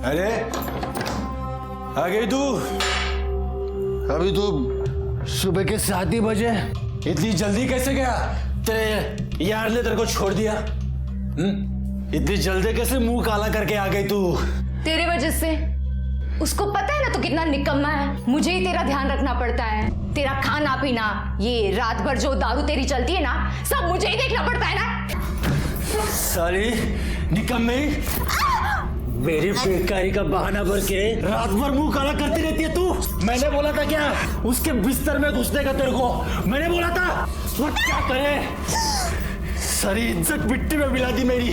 अरे आ गई तू? अभी तो सुबह के 7 ही बजे। इतनी जल्दी कैसे गया? तेरे यार ने तेरे को छोड़ दिया? इतनी जल्दी कैसे मुंह काला करके आ गई तू? तेरे वजह से। उसको पता है ना तू कितना निकम्मा है। मुझे ही तेरा ध्यान रखना पड़ता है। तेरा खाना पीना, ये रात भर जो दारू तेरी चलती है ना, सब मुझे ही देखना पड़ता है ना। साली निकम्मे, मेरी बेकारी का बहाना भर के रात भर मुंह काला करती रहती है तू। मैंने बोला था क्या उसके बिस्तर में घुसने का तेरे को? मैंने बोला था। और क्या करे, सारी इज्जत मिट्टी में मिला दी मेरी।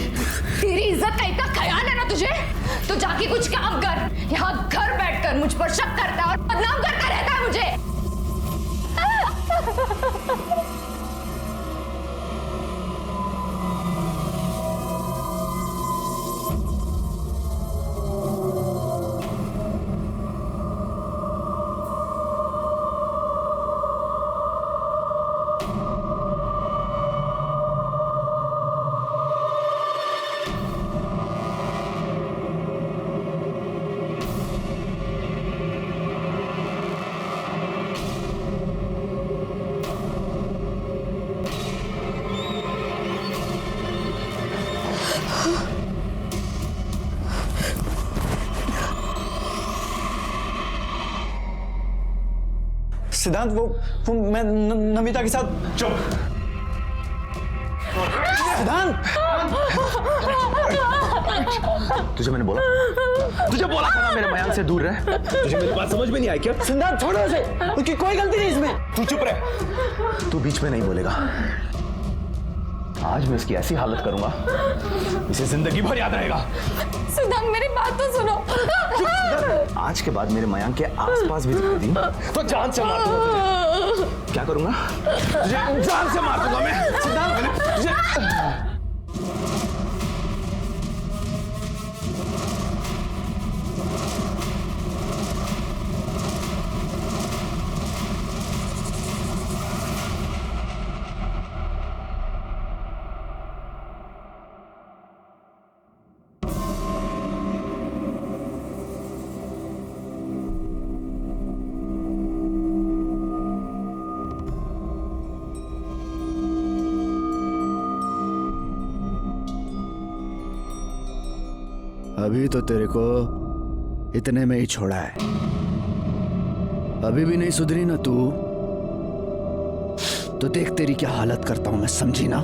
तेरी इज्जत का इतना ख्याल है ना तुझे, तो जाके कुछ काम कर। यहाँ घर बैठकर मुझ पर शक करता है और बदनाम करता रहता है मुझे। सिद्धांत, वो मैं नमिता के साथ। चुप। सिद्धांत, तुझे मैंने बोला, तुझे बोला था ना मेरे मयांक से दूर रह। तुझे मेरी बात समझ में नहीं आई क्या? सिद्धांत छोड़ो उसे, उसकी कोई गलती नहीं इसमें। तू चुप रह, तू बीच में नहीं बोलेगा। आज मैं इसकी ऐसी हालत करूंगा, इसे जिंदगी भर याद रहेगा। सिद्धांत मेरी बात तो सुनो। आज के बाद मेरे मयांक के आसपास भी दिखाई दी तो जान से मार दूंगा तुझे। क्या करूंगा? तुझे जान से मार दूंगा मैं। सिद्धांत, तुझे अभी तो तेरे को इतने में ही छोड़ा है, अभी भी नहीं सुधरी ना तू, तो देख तेरी क्या हालत करता हूं मैं, समझी ना?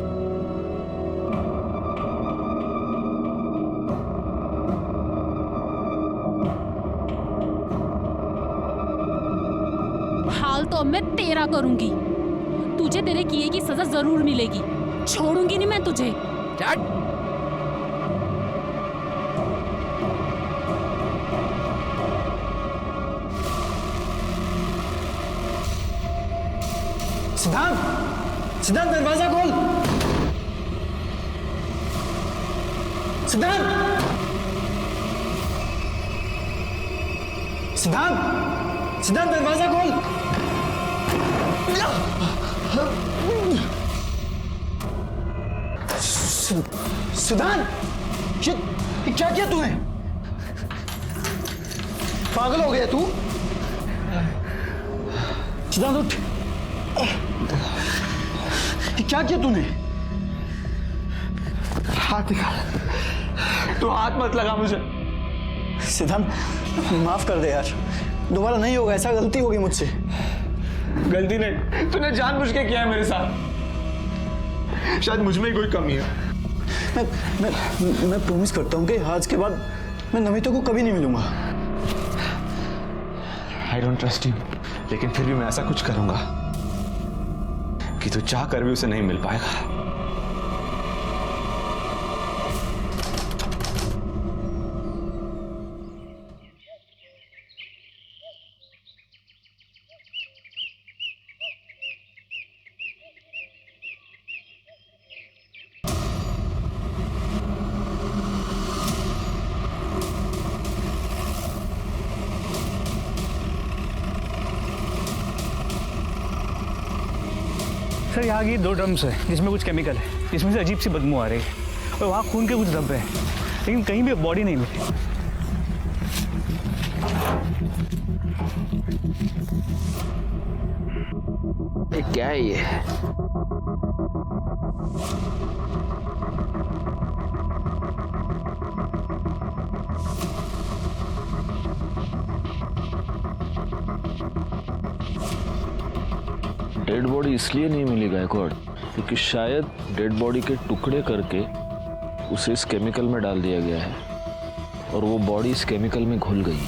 हाल तो अब मैं तेरा करूंगी। तुझे तेरे किए की सजा जरूर मिलेगी। छोड़ूंगी नहीं मैं तुझे। सिद्धांत, सिद्धांत दरवाजा खोल। सिद्धांत, सिद्धांत, सिद्धांत दरवाजा खोल। सिद्धांत, ये क्या किया तूने? पागल हो गया तू? सिद्धांत उठ। क्या किया तूने? हाथ निकाल। तू हाथ मत लगा मुझे। सिद्धांत, माफ कर दे यार, दोबारा नहीं होगा ऐसा। गलती होगी मुझसे। गलती नहीं, तूने जानबूझ के किया है मेरे साथ। शायद मुझ में ही कोई कमी है। मैं प्रॉमिस करता हूँ कि आज के बाद मैं नमिता को कभी नहीं मिलूंगा। I don't trust you, लेकिन फिर भी मैं ऐसा कुछ करूंगा कि तू चाह कर भी उसे नहीं मिल पाएगा। सर यहाँ की 2 ड्रम्स है जिसमें कुछ केमिकल है, जिसमें से अजीब सी बदबू आ रही है और वहाँ खून के कुछ धब्बे हैं, लेकिन कहीं भी बॉडी नहीं मिली। ये क्या है ये? डेड बॉडी इसलिए नहीं मिली गायकवाड़ क्योंकि शायद डेड बॉडी के टुकड़े करके उसे इस केमिकल में डाल दिया गया है और वो बॉडी इस केमिकल में घुल गई।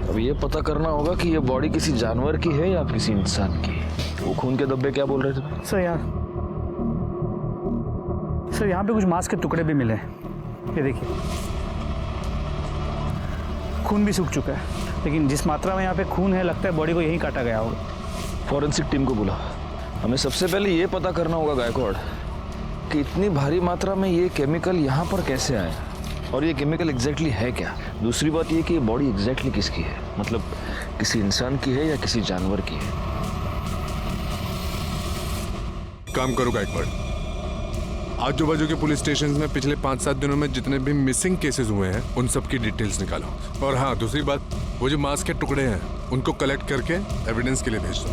अब ये पता करना होगा कि ये बॉडी किसी जानवर की है या किसी इंसान की। वो खून के धब्बे क्या बोल रहे थे? सर यहाँ पे कुछ मांस के टुकड़े भी मिले हैं। ये देखिए, खून भी सूख चुका है, लेकिन जिस मात्रा में यहाँ पे खून है लगता है बॉडी को यहीं काटा गया होगा। फॉरेंसिक टीम को बुला। हमें सबसे पहले ये पता करना होगा गायकवाड़ कि इतनी भारी मात्रा में ये केमिकल यहाँ पर कैसे आया और ये केमिकल एग्जैक्टली है क्या। दूसरी बात ये कि ये बॉडी एग्जैक्टली किसकी है, मतलब किसी इंसान की है या किसी जानवर की है। काम करो गायकवाड़, आजू बाजू के पुलिस स्टेशन में पिछले 5-7 दिनों में जितने भी मिसिंग केसेस हुए हैं उन सब की डिटेल्स निकालो। और हाँ, दूसरी बात, वो जो मांस के टुकड़े हैं उनको कलेक्ट करके एविडेंस के लिए भेज दो।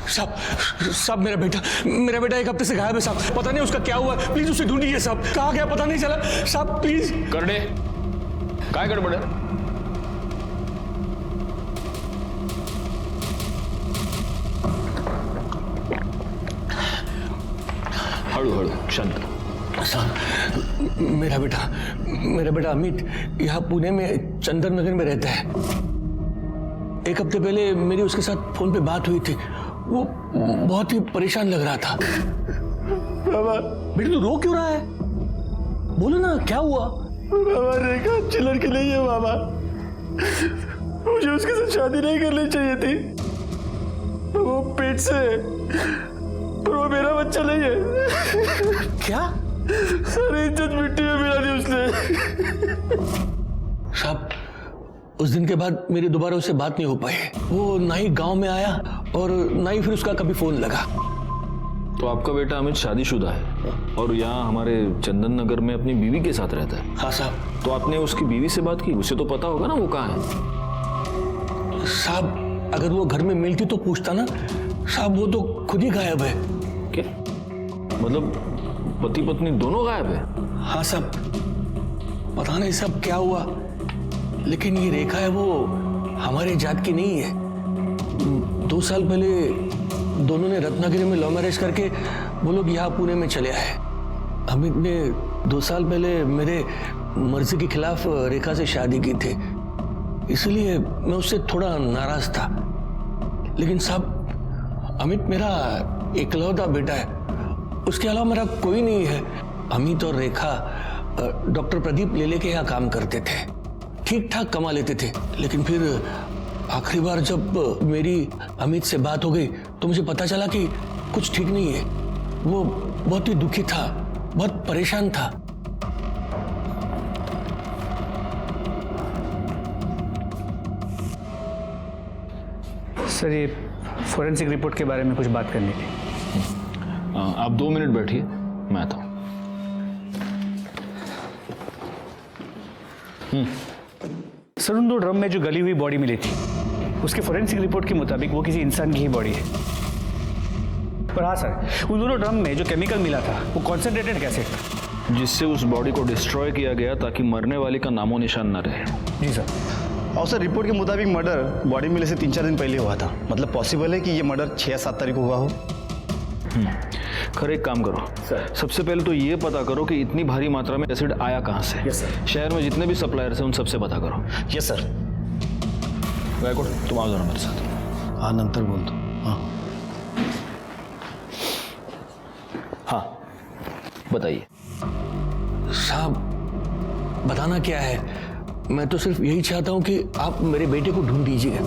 साहब मेरा बेटा 1 हफ्ते से गायब है साहब। पता नहीं उसका क्या हुआ, प्लीज उसे ढूंढिए साहब। कहाँ गया पता नहीं चला साहब, प्लीज। करडे काय गड़बड़ है? हड़ू हड़ू शांत। साहब मेरा बेटा अमित यहाँ पुणे में चंदन नगर में रहता है। 1 हफ्ते पहले मेरी उसके साथ फोन पे बात हुई थी। वो बहुत ही परेशान लग रहा था। बाबा बेटा तू रो क्यों रहा है? बोलो ना क्या हुआ? बाबा रेखा अच्छी लड़की नहीं है बाबा, मुझे उसके साथ शादी नहीं करनी चाहिए थी। वो पेट से और वो मेरा बच्चा नहीं है। क्या? सारी इज्जत मिट्टी में मिला दी उसने। साहब उस दिन के बाद मेरी दोबारा उससे बात नहीं हो पाई। वो ना ही गांव में आया और ना ही फिर उसका कभी फोन लगा। तो आपका बेटा अमित शादीशुदा है और यहाँ हमारे चंदन नगर में अपनी बीवी के साथ रहता है? हाँ साहब। तो आपने उसकी बीवी से बात की? उसे तो पता होगा ना वो कहाँ है। साहब अगर वो घर में मिलती तो पूछता ना। साहब वो तो खुद ही गायब है। क्या मतलब पति पत्नी दोनों गायब है? हाँ साहब, पता नहीं सब क्या हुआ, लेकिन ये रेखा है वो हमारे जात की नहीं है। 2 साल पहले दोनों ने रत्नागिरी में लव मैरिज करके वो लोग यहाँ पुणे में चले आए। अमित ने 2 साल पहले मेरे मर्जी के खिलाफ रेखा से शादी की थी, इसलिए मैं उससे थोड़ा नाराज था। लेकिन साहब अमित मेरा इकलौता बेटा है, उसके अलावा मेरा कोई नहीं है। अमित और रेखा डॉक्टर प्रदीप लेले के यहाँ काम करते थे, ठीक ठाक कमा लेते थे। लेकिन फिर आखिरी बार जब मेरी अमित से बात हो गई तो मुझे पता चला कि कुछ ठीक नहीं है। वो बहुत ही दुखी था, बहुत परेशान था। सर ये फोरेंसिक रिपोर्ट के बारे में कुछ बात करनी थी। आप 2 मिनट बैठिए, मैं आता हूँ। सर उन 2 ड्रम में जो गली हुई बॉडी मिली थी उसके फोरेंसिक रिपोर्ट के मुताबिक वो किसी इंसान की ही बॉडी है। पर हाँ सर, उन दोनों ड्रम में जो केमिकल मिला था वो कॉन्सेंट्रेटेड गैस था, जिससे उस बॉडी को डिस्ट्रॉय किया गया ताकि मरने वाले का नामो निशान न रहे। जी सर। और सर रिपोर्ट के मुताबिक मर्डर बॉडी मिलने से 3-4 दिन पहले हुआ था। मतलब पॉसिबल है कि ये मर्डर 6 या 7 तारीख को हुआ हो। खैर एक काम करो सर, सबसे पहले तो ये पता करो कि इतनी भारी मात्रा में एसिड आया कहाँ से। Yes sir. शहर में जितने भी सप्लायर्स हैं उन सबसे पता करो। Yes sir. गायकवाड़ तुम आओ जरा मेरे साथ। हाँ नंतर बोल दो। हाँ बताइए। साहब बताना क्या है, मैं तो सिर्फ यही चाहता हूं कि आप मेरे बेटे को ढूंढ दीजिए।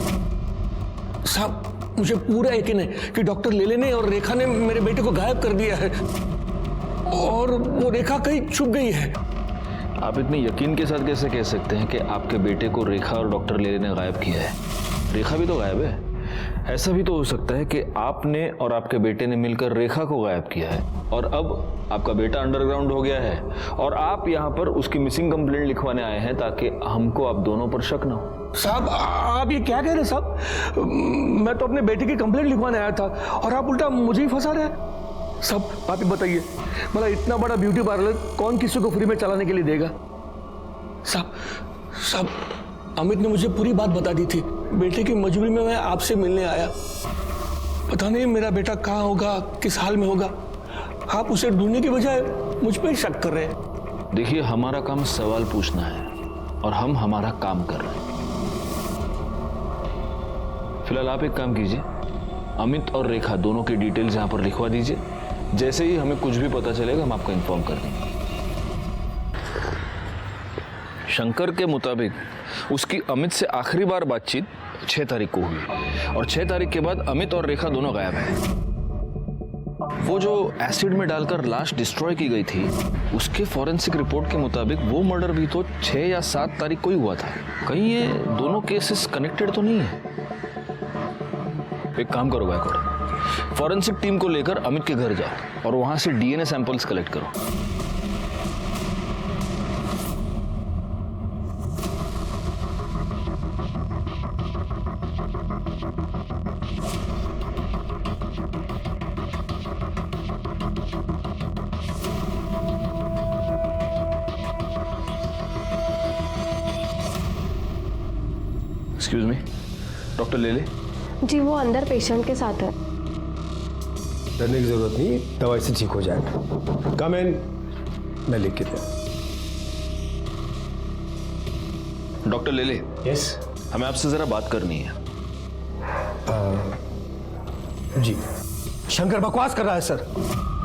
साहब मुझे पूरा यकीन है कि डॉक्टर लेले ने और रेखा ने मेरे बेटे को गायब कर दिया है और वो रेखा कहीं छुप गई है। आप इतने यकीन के साथ कैसे कह सकते हैं कि आपके बेटे को रेखा और डॉक्टर लेले ने गायब किया है? रेखा भी तो गायब है। ऐसा भी तो हो सकता है कि आपने और आपके बेटे ने मिलकर रेखा को गायब किया है और अब आपका बेटा अंडरग्राउंड हो गया है और आप यहाँ पर उसकी मिसिंग कंप्लेंट लिखवाने आए हैं ताकि हमको आप दोनों पर शक ना हो। साहब आप ये क्या कह रहे हैं साहब? मैं तो अपने बेटे की कंप्लेंट लिखवाने आया था और आप उल्टा मुझे ही फंसा रहे हैं। साहब आप ही बताइए, मतलब इतना बड़ा ब्यूटी पार्लर कौन किसी को फ्री में चलाने के लिए देगा? साहब अमित ने मुझे पूरी बात बता दी थी। बेटे की मजबूरी में मैं आपसे मिलने आया। पता नहीं मेरा बेटा कहाँ होगा, किस हाल में होगा। आप उसे ढूंढने की बजाय मुझ पर शक कर रहे हैं। देखिए, हमारा काम सवाल पूछना है और हम हमारा काम कर रहे हैं। फिलहाल आप एक काम कीजिए, अमित और रेखा दोनों की डिटेल्स यहां पर लिखवा दीजिए। जैसे ही हमें कुछ भी पता चलेगा हम आपको इन्फॉर्म कर देंगे। शंकर के मुताबिक उसकी अमित से आखिरी बार बातचीत 6 तारीख को हुई और 6 तारीख के बाद अमित और रेखा दोनों गायब हैं। वो जो एसिड में डालकर लाश डिस्ट्रॉय की गई थी, उसके फॉरेंसिक रिपोर्ट के मुताबिक वो मर्डर भी तो 6 या 7 तारीख को ही हुआ था। कहीं ये दोनों केसेस कनेक्टेड तो नहीं है? एक काम करो गायकवाड़, फॉरेंसिक टीम को लेकर अमित के घर जाओ और वहां से डीएनए सैंपल्स कलेक्ट करो। एक्सक्यूज मी, डॉक्टर ले ले। जी वो अंदर पेशेंट के साथ है। डरने की जरूरत नहीं, दवाई से ठीक हो जाएगा। कम इन, मैं लिख के दे। डॉक्टर ले ले। यस हमें आपसे जरा बात करनी है। जी। शंकर बकवास कर रहा है सर।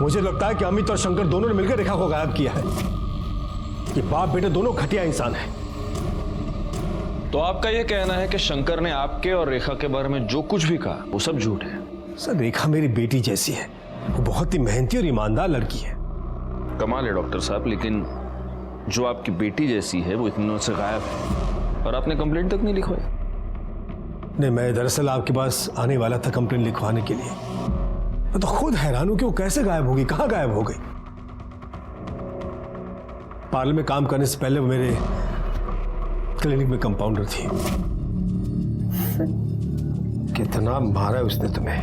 मुझे लगता है कि अमित और शंकर दोनों ने मिलकर रेखा को गायब किया है। ये बाप बेटे दोनों घटिया इंसान हैं। तो आपका यह कहना है कि शंकर ने आपके और रेखा के बारे में जो कुछ भी कहा वो सब झूठ है? सर रेखा मेरी बेटी जैसी है, वो बहुत ही मेहनती और ईमानदार लड़की है। कमाल है डॉक्टर साहब, लेकिन जो आपकी बेटी जैसी है वो इतने दिनों से गायब है और आपने कंप्लेंट तक नहीं लिखवाई। नहीं, मैं दरअसल आपके पास आने वाला था कंप्लेंट लिखवाने के लिए। मैं तो खुद हैरान हूं कि वो कैसे गायब होगी, कहां गायब हो गई। पार्लर में काम करने से पहले वो मेरे क्लिनिक में कंपाउंडर थी। कितना मारा है उसने तुम्हें?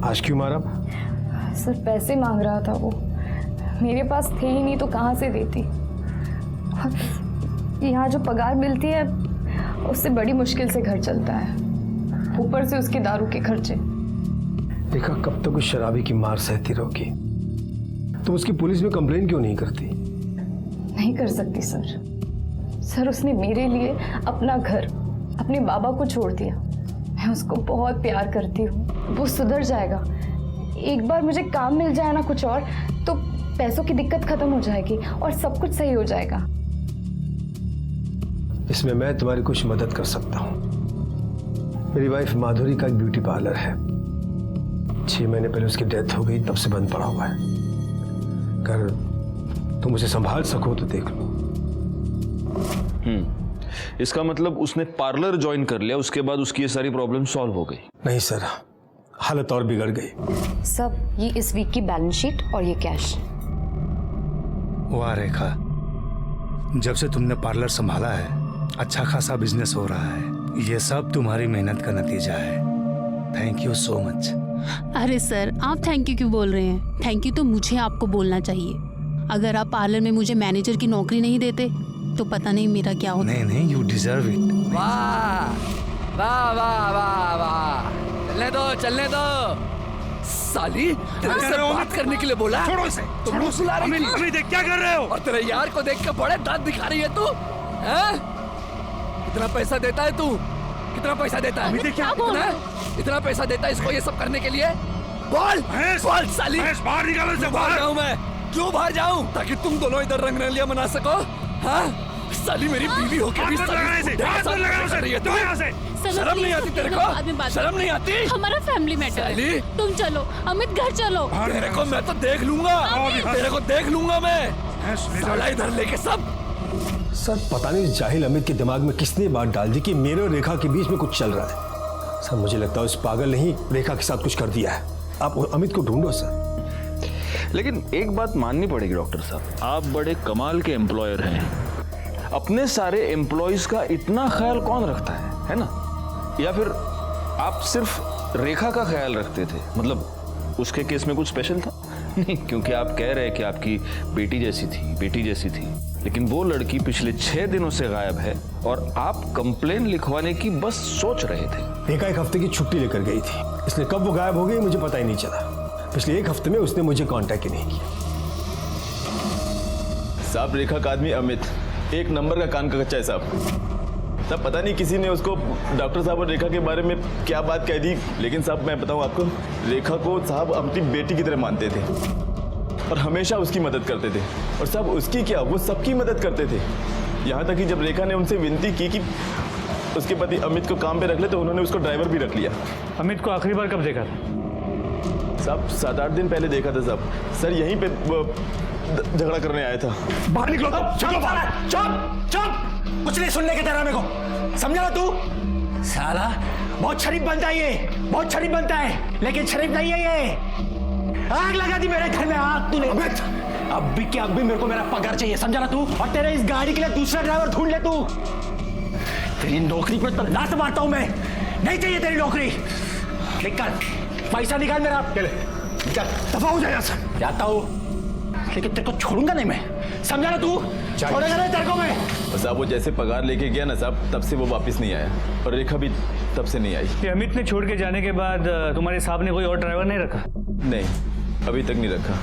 आज क्यों मारा? सर पैसे मांग रहा था वो, मेरे पास थे ही नहीं तो कहाँ से देती। यहाँ जो पगार मिलती है उससे बड़ी मुश्किल से घर चलता है, ऊपर से उसके दारू के खर्चे। देखा कब तक उस शराबी की मार सहती रहोगी? तुम उसकी पुलिस में कंप्लेन क्यों नहीं करती? नहीं कर सकती सर, उसने मेरे लिए अपना घर, अपने बाबा को छोड़ दिया। मैं उसको बहुत प्यार करती हूँ, वो सुधर जाएगा। एक बार मुझे काम मिल जाए ना कुछ और, तो पैसों की दिक्कत खत्म हो जाएगी और सब कुछ सही हो जाएगा। इसमें मैं तुम्हारी कुछ मदद कर सकता हूँ। मेरी वाइफ माधुरी का एक ब्यूटी पार्लर है। 6 महीने पहले उसकी डेथ हो गई, तब से बंद पड़ा हुआ है। अगर तुम उसे संभाल सको तो देख लो। इसका मतलब उसने पार्लर ज्वाइन कर लिया, उसके बाद उसकी ये सारी प्रॉब्लम सॉल्व हो गई? नहीं सर, हालत और बिगड़ गई। सब ये इस वीक की बैलेंस शीट और ये कैश। वाह रेखा, जब से तुमने पार्लर संभाला है अच्छा खासा बिजनेस हो रहा है। ये सब तुम्हारी मेहनत का नतीजा है। Thank you so much. अरे सर, आप थैंक यू क्यों बोल रहे हैं? थैंक यू तो मुझे आपको बोलना चाहिए। अगर आप पार्लर में मुझे मैनेजर की नौकरी नहीं देते तो पता नहीं मेरा क्या होता। नहीं, यू डिजर्व इट। वाह वाह वाह वाह वाह, चलने दो साली, तेरे से बात करने के लिए बोला। छोड़ो इसे, तुम बुला रही थी। अमित क्या कर रहे हो? और तेरे यार को देख के बड़े दांत दिखा रही है तू, हैं? कितना पैसा देता है तू? कितना पैसा देता है? अमित क्या बोल रहा है? इतना पैसा देता है इसको ये सब करने के लिए? बोल बोल साली, बाहर निकालो इसे, बाहर जाऊं मैं? क्यों बाहर जाऊं? ताकि तुम दोनों इधर रंगरलिया मना सको? हाँ साली, मेरी बीवी होके भी शर्म नहीं आती तेरे को? शर्म नहीं आती? हमारा फैमिली मैटर है। तुम चलो अमित, घर चलो। तेरे को मैं तो देख लूंगा, तेरे को देख लूंगा मैं। साला इधर लेके सब। सर पता नहीं जाहिल अमित के दिमाग में किसने बात डाल दी कि मेरे और रेखा के बीच में कुछ चल रहा है। सर मुझे लगता है उस पागल ने ही रेखा के साथ कुछ कर दिया है। आप अमित को ढूंढो सर। लेकिन एक बात माननी पड़ेगी डॉक्टर साहब, आप बड़े कमाल के एम्प्लॉयर हैं। अपने सारे एम्प्लॉयज का इतना ख्याल कौन रखता है ना? या फिर आप सिर्फ रेखा का ख्याल रखते थे? मतलब उसके केस में कुछ स्पेशल था? नहीं, क्योंकि आप कह रहे हैं कि आपकी बेटी जैसी थी, लेकिन वो लड़की पिछले 6 दिनों से गायब है और आप कंप्लेन लिखवाने की बस सोच रहे थे। रेखा 1 हफ्ते की छुट्टी लेकर गई थी, इसलिए कब वो गायब हो गई मुझे पता ही नहीं चला। पिछले 1 हफ्ते में उसने मुझे कांटेक्ट ही नहीं किया। साहब रेखा का आदमी अमित 1 नंबर का कान का कच्चा है साहब। पता नहीं किसी ने उसको डॉक्टर साहब और रेखा के बारे में क्या बात कह दी, लेकिन साहब मैं बताऊं आपको, रेखा को साहब अपनी बेटी की तरह मानते थे और हमेशा उसकी मदद करते थे। और साहब उसकी क्या, वो सबकी मदद करते थे। यहाँ तक कि जब रेखा ने उनसे विनती की कि उसके पति अमित को काम पे रख ले, तो उन्होंने उसको ड्राइवर भी रख लिया। अमित को आखिरी बार कब देखा था? साहब 7-8 दिन पहले देखा था साहब। सर यहीं पे झगड़ा करने आया था। बाहर निकलो। चुप। कुछ नहीं सुनने के तेरा मेरे को, समझा ना तू? साला बहुत शरीफ बनता है ये, बहुत शरीफ बनता है, लेकिन शरीफ नहीं है ये। आग लगा दी मेरे घर में, आग तूने। अब भी मेरे को मेरा पगार चाहिए, समझा ना तू? और तेरे इस गाड़ी के लिए दूसरा ड्राइवर ढूंढ ले तू। तेरी नौकरी पे तो लात मारता हूं मैं, नहीं चाहिए तेरी नौकरी। निकल, पैसा निकाल मेरा। दफा हो जाए यहाँ से। जाता हूँ, लेकिन तेरे को छोड़ूंगा नहीं मैं, समझा ना तू? छोड़ेगा नहीं तेरे को मैं। और साहब वो जैसे पगार लेके गया ना साहब, तब से वो वापस नहीं आया और रेखा भी तब से नहीं आई। कि अमित ने छोड़ के जाने के बाद तुम्हारे साहब ने कोई और ड्राइवर नहीं रखा? नहीं, अभी तक नहीं रखा।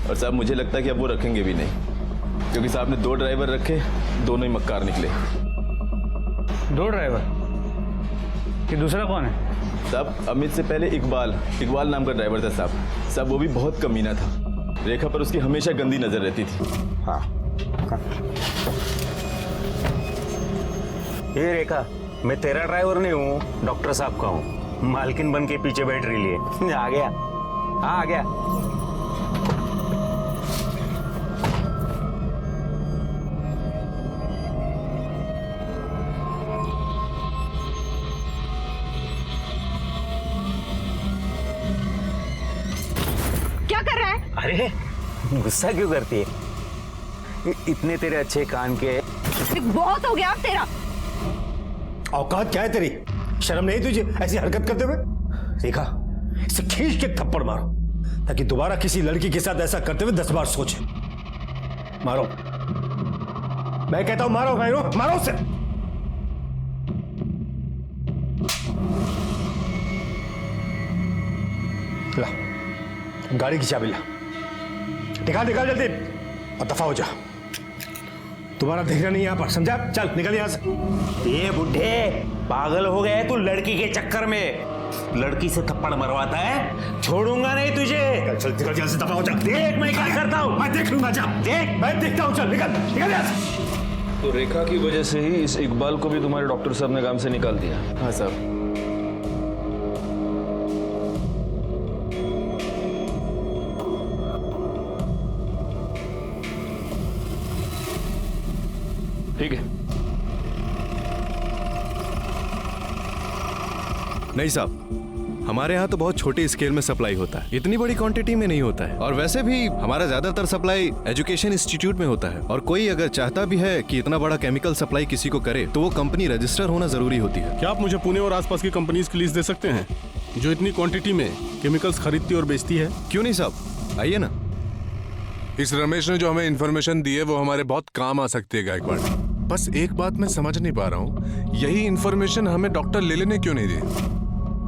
और साहब मुझे लगता है कि अब वो रखेंगे भी नहीं, क्योंकि साहब ने 2 ड्राइवर रखे, दोनों ही मक्कार निकले। 2 ड्राइवर? कि दूसरा कौन है? साहब अमित से पहले इकबाल नाम का ड्राइवर था साहब। वो भी बहुत कमीना था। रेखा पर उसकी हमेशा गंदी नजर रहती थी। हाँ। ये रेखा, मैं तेरा ड्राइवर नहीं हूँ, डॉक्टर साहब का हूँ। मालकिन बन के पीछे बैठ रही है। आ गया, आ गया। क्या कर रहा है? अरे गुस्सा क्यों करती है? इतने तेरे अच्छे कान के। बहुत हो गया तेरा। औकात क्या है तेरी? शर्म नहीं तुझे ऐसी हरकत करते हुए? रेखा, इसे खींच के थप्पड़ मारो, ताकि दोबारा किसी लड़की के साथ ऐसा करते हुए 10 बार सोचे। मारो, मैं कहता हूं मारो, मारो उसे। ला, गाड़ी की चाबी ला, निकाल जल्दी और दफा हो जा। तुम्हारा देखना नहीं यहाँ पर, समझा? चल निकल यहाँ से। ये बुढ़े पागल हो गए तू लड़की के चक्कर में। लड़की से थप्पड़ मरवाता है, छोड़ूंगा नहीं तुझे। चल निकल यहाँ से, दफा हो जा। देख मैं क्या करता हूँ, मैं देख लूंगा। जा देख। मैं देखता हूँ, चल निकल यहाँ से। तो रेखा की वजह से ही इस इकबाल को भी तुम्हारे डॉक्टर साहब ने काम से निकाल दिया? हाँ साहब। ठीक है। नहीं साहब, हमारे यहाँ तो बहुत छोटे स्केल में सप्लाई होता है, इतनी बड़ी क्वांटिटी में नहीं होता है। और वैसे भी हमारा ज्यादातर सप्लाई एजुकेशन इंस्टीट्यूट में होता है। और कोई अगर चाहता भी है कि इतना बड़ा केमिकल सप्लाई किसी को करे, तो वो कंपनी रजिस्टर होना जरूरी होती है। क्या आप मुझे पुणे और आसपास की कंपनीज की लिस्ट दे सकते हैं जो इतनी क्वांटिटी में केमिकल्स खरीदती और बेचती है? क्यों नहीं साहब, आइए ना। इस रमेश ने जो हमें इन्फॉर्मेशन दी है वो हमारे बहुत काम आ सकती है गायकवाड़। बस एक बात मैं समझ नहीं पा रहा हूँ, यही इन्फॉर्मेशन हमें डॉक्टर लेले ने क्यों नहीं दी?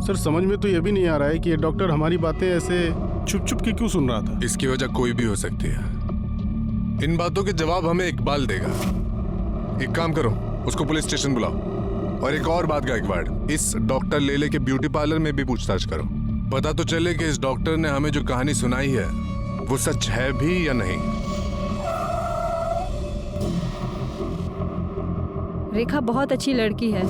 सर समझ में तो ये भी नहीं आ रहा है कि ये डॉक्टर हमारी बातें ऐसे चुप चुप के क्यों सुन रहा था। इसकी वजह कोई भी हो सकती है। इन बातों के जवाब हमें इकबाल देगा। एक काम करो, उसको पुलिस स्टेशन बुलाओ। और एक और बात गायकवाड़, इस डॉक्टर लेले के ब्यूटी पार्लर में भी पूछताछ करो। पता तो चले कि इस डॉक्टर ने हमें जो कहानी सुनाई है वो सच है भी या नहीं। रेखा बहुत अच्छी लड़की है,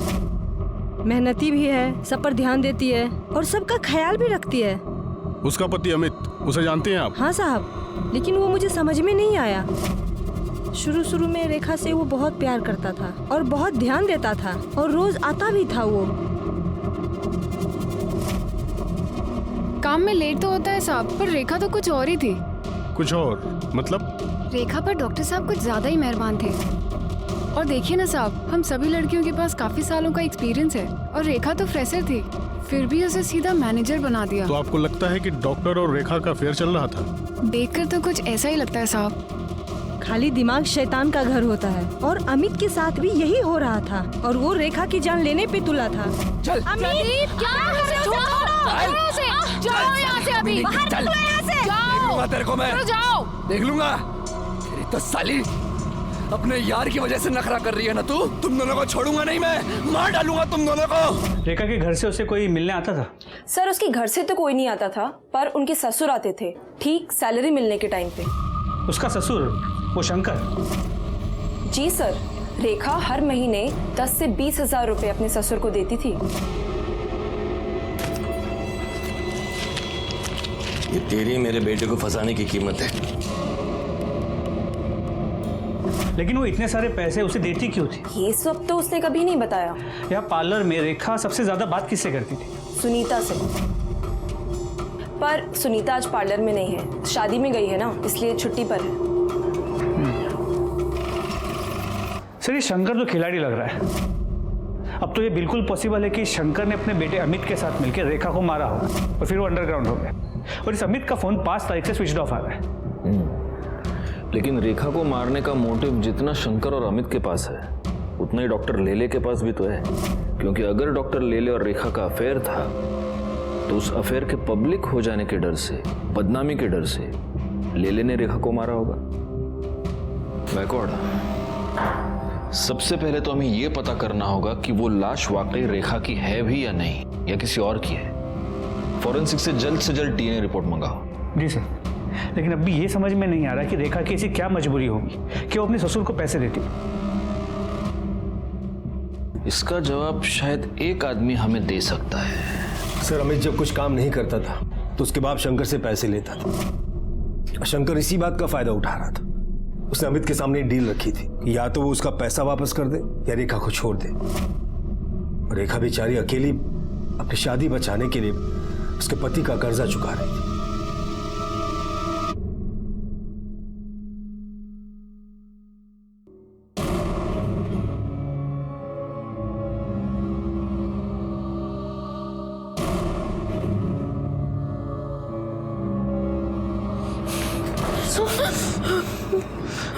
मेहनती भी है, सब पर ध्यान देती है और सबका ख्याल भी रखती है। उसका पति अमित, उसे जानते हैं आप? हाँ साहब, लेकिन वो मुझे समझ में नहीं आया। शुरू में रेखा से वो बहुत प्यार करता था और बहुत ध्यान देता था और रोज आता भी था वो। काम में लेट तो होता है साहब, पर रेखा तो कुछ और ही थी। कुछ और मतलब? रेखा पर डॉक्टर साहब कुछ ज्यादा ही मेहरबान थे। और देखिए ना साहब, हम सभी लड़कियों के पास काफी सालों का एक्सपीरियंस है और रेखा तो फ्रेशर थी, फिर भी उसे सीधा मैनेजर बना दिया। तो आपको लगता है कि डॉक्टर और रेखा का अफेयर चल रहा था? देखकर तो कुछ ऐसा ही लगता है साहब। खाली दिमाग शैतान का घर होता है और अमित के साथ भी यही हो रहा था और वो रेखा की जान लेने पे तुला था। चल अमित, क्या कर रहे हो? जाओ यहाँ से अभी, बाहर निकलो यहाँ से। देख लूंगा तेरे को मैं, जाओ। देख लूंगा। तेरी तो साली अपने यार की वजह से नखरा कर रही है ना तू। तुम दोनों को छोड़ूंगा नहीं मैं, मार डालूंगा तुम दोनों को। रेखा के घर से उसे कोई मिलने आता था? सर उसके घर से तो कोई नहीं आता था, पर उनके ससुर आते थे ठीक सैलरी मिलने के टाइम पे। उसका ससुर, वो शंकर? जी सर, रेखा हर महीने 10 से 20 हजार रुपए अपने ससुर को देती थी। ये तेरी मेरे बेटे को फंसाने की कीमत है। लेकिन वो इतने सारे पैसे उसे देती क्यों थी? ये सब तो उसने कभी नहीं बताया। यहाँ पार्लर में रेखा सबसे ज्यादा बात किससे करती थी? सुनीता से। पर सुनीता आज पार्लर में नहीं है, शादी में गई है ना, इसलिए छुट्टी पर है। सर ये शंकर तो खिलाड़ी लग रहा है। अब तो ये बिल्कुल पॉसिबल है कि शंकर ने अपने बेटे अमित के साथ मिलकर रेखा को मारा हो और फिर वो अंडरग्राउंड हो गया। और इस अमित का फोन 5 तारीख से स्विच ऑफ आ रहा है। लेकिन रेखा को मारने का मोटिव जितना शंकर और अमित के पास है, उतना ही डॉक्टर लेले के पास भी तो है। क्योंकि अगर डॉक्टर लेले और रेखा का अफेयर था, तो उस अफेयर के पब्लिक हो जाने के डर से, बदनामी के डर से लेले ने रेखा को मारा होगा। गायकवाड़, सबसे पहले तो हमें यह पता करना होगा कि वो लाश वाकई रेखा की है भी या नहीं, या किसी और की है। फॉरेंसिक से जल्द डीएनए रिपोर्ट मंगाओ। जी सर, लेकिन अभी ये समझ में नहीं आ रहा कि रेखा की ऐसी क्या मजबूरी होगी कि वो अपने ससुर को पैसे देती। इसका जवाब शायद एक आदमी हमें दे सकता है। सर अमित जब कुछ काम नहीं करता था तो उसके बाप शंकर से पैसे लेता था। शंकर इसी बात का फायदा उठा रहा था। उसने अमित के सामने एक डील रखी थी, या तो वो उसका पैसा वापस कर दे या रेखा को छोड़ दे। रेखा बेचारी अकेली अपनी शादी बचाने के लिए उसके पति का कर्जा चुका रही थी।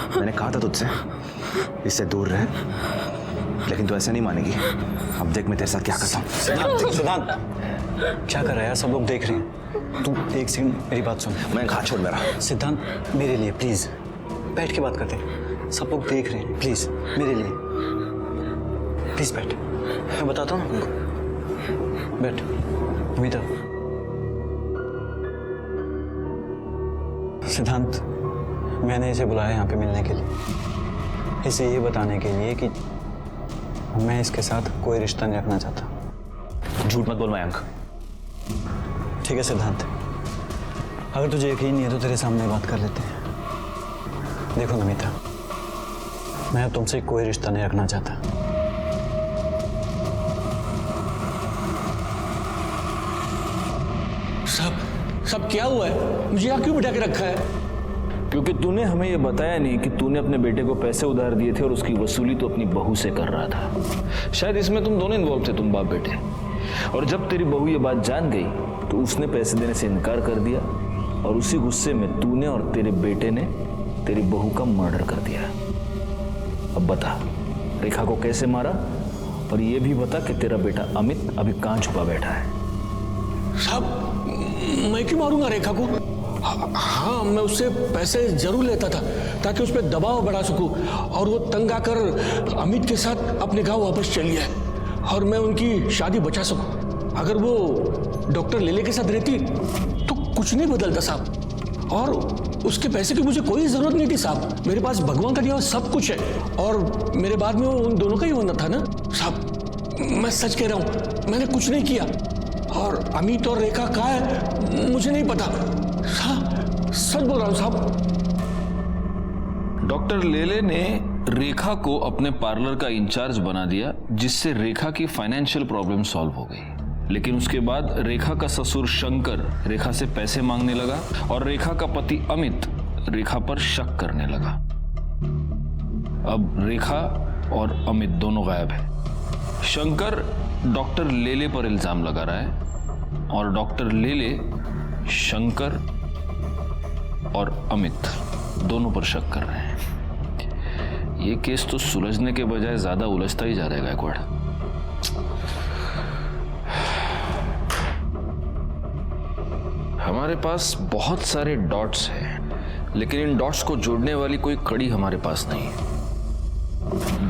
मैंने कहा था तुझसे इससे दूर रहे, लेकिन तू ऐसे नहीं मानेगी। अब देख मैं तेरे साथ क्या करता हूँ। सिद्धांत, क्या कर रहा है यार? सब लोग देख रहे हैं। तू एक सेकंड मेरी बात सुन। मैं हाथ छोड़ मेरा। सिद्धांत मेरे लिए प्लीज बैठ के बात करते हैं। सब लोग देख रहे हैं, प्लीज मेरे लिए प्लीज बैठ। मैं बताता हूँ ना उनको। बैठ अमिता। सिद्धांत, मैंने इसे बुलाया यहाँ पे मिलने के लिए, इसे ये बताने के लिए कि मैं इसके साथ कोई रिश्ता नहीं रखना चाहता। झूठ मत बोल मयंक। ठीक है सिद्धांत, अगर तुझे यकीन नहीं है तो तेरे सामने बात कर लेते हैं। देखो नमिता, मैं अब तुमसे कोई रिश्ता नहीं रखना चाहता। सब क्या हुआ है? मुझे यहाँ क्यों बिठा के रखा है? क्योंकि तूने हमें यह बताया नहीं कि तूने अपने बेटे को पैसे उधार दिए थे और उसकी वसूली तो अपनी बहू से कर रहा था। शायद इसमें तुम दोनों इन्वॉल्व थे, तुम बाप बेटे। और जब तेरी बहू ये बात जान गई तो उसने पैसे देने से इनकार कर दिया और उसी गुस्से में तूने और तेरे बेटे ने तेरी बहू का मर्डर कर दिया। अब बता, रेखा को कैसे मारा? और ये भी बता कि तेरा बेटा अमित अभी कहाँ छुपा बैठा है। साहब, मैं क्यों मारूंगा रेखा को? हाँ, मैं उससे पैसे जरूर लेता था ताकि उस पर दबाव बढ़ा सकूं और वो तंग आकर अमित के साथ अपने गांव वापस चली जाए और मैं उनकी शादी बचा सकूं। अगर वो डॉक्टर लेले के साथ रहती तो कुछ नहीं बदलता साहब। और उसके पैसे की मुझे कोई जरूरत नहीं थी साहब। मेरे पास भगवान का दिया हुआ सब कुछ है और मेरे बाद में वो उन दोनों का ही होना था ना साहब। मैं सच कह रहा हूं, मैंने कुछ नहीं किया। और अमित और रेखा कहाँ है मुझे नहीं पता। सच बोल रहा हूं साहब। डॉक्टर लेले ने रेखा को अपने पार्लर का इंचार्ज बना दिया, जिससे रेखा की फाइनेंशियल प्रॉब्लम सॉल्व हो गई। लेकिन उसके बाद रेखा का ससुर शंकर रेखा से पैसे मांगने लगा और रेखा का पति अमित रेखा पर शक करने लगा। अब रेखा और अमित दोनों गायब है। शंकर डॉक्टर लेले पर इल्जाम लगा रहा है और डॉक्टर लेले शंकर और अमित दोनों पर शक कर रहे हैं। ये केस तो सुलझने के बजाय ज्यादा उलझता ही जा रहा है गायकवाड़। हमारे पास बहुत सारे डॉट्स हैं, लेकिन इन डॉट्स को जोड़ने वाली कोई कड़ी हमारे पास नहीं है।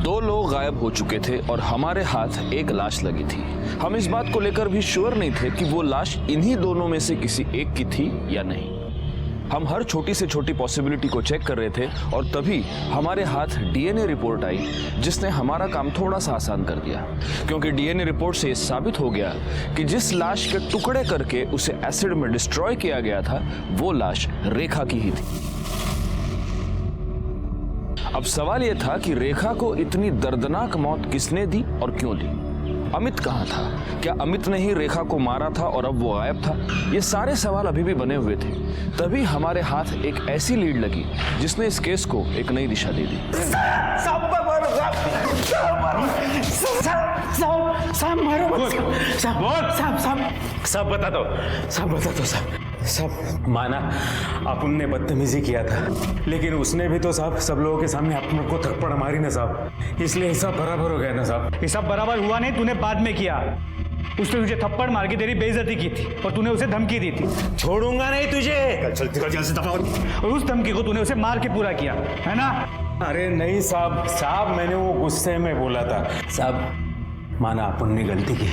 2 लोग गायब हो चुके थे और हमारे हाथ एक लाश लगी थी। हम इस बात को लेकर भी श्योर नहीं थे कि वो लाश इन्हीं दोनों में से किसी एक की थी या नहीं। हम हर छोटी से छोटी पॉसिबिलिटी को चेक कर रहे थे और तभी हमारे हाथ डीएनए रिपोर्ट आई, जिसने हमारा काम थोड़ा सा आसान कर दिया, क्योंकि डीएनए रिपोर्ट से साबित हो गया कि जिस लाश के टुकड़े करके उसे एसिड में डिस्ट्रॉय किया गया था वो लाश रेखा की ही थी। अब सवाल यह था कि रेखा को इतनी दर्दनाक मौत किसने दी और क्यों दी? अमित कहां था? क्या अमित ने ही रेखा को मारा था और अब वो गायब था? ये सारे सवाल अभी भी बने हुए थे। तभी हमारे हाथ एक ऐसी लीड लगी जिसने इस केस को एक नई दिशा दे दी। सब बता दो सब माना अपन ने बदतमीजी किया था, लेकिन उसने भी तो साहब सब लोगों के सामने अपन को थप्पड़ मारी ना साहब, इसलिए सब बराबर हो गया ना साहब। ये सब बराबर हुआ नहीं, तूने बाद में किया। उसने तुझे थप्पड़ मार के तेरी बेइज्जती की थी और तूने उसे धमकी दी थी। छोड़ूंगा नहीं तुझे, चल से दफा। और उस धमकी को तूने उसे मार के पूरा किया है ना? अरे नहीं साहब मैंने वो गुस्से में बोला था साहब। माना अपन ने गलती की,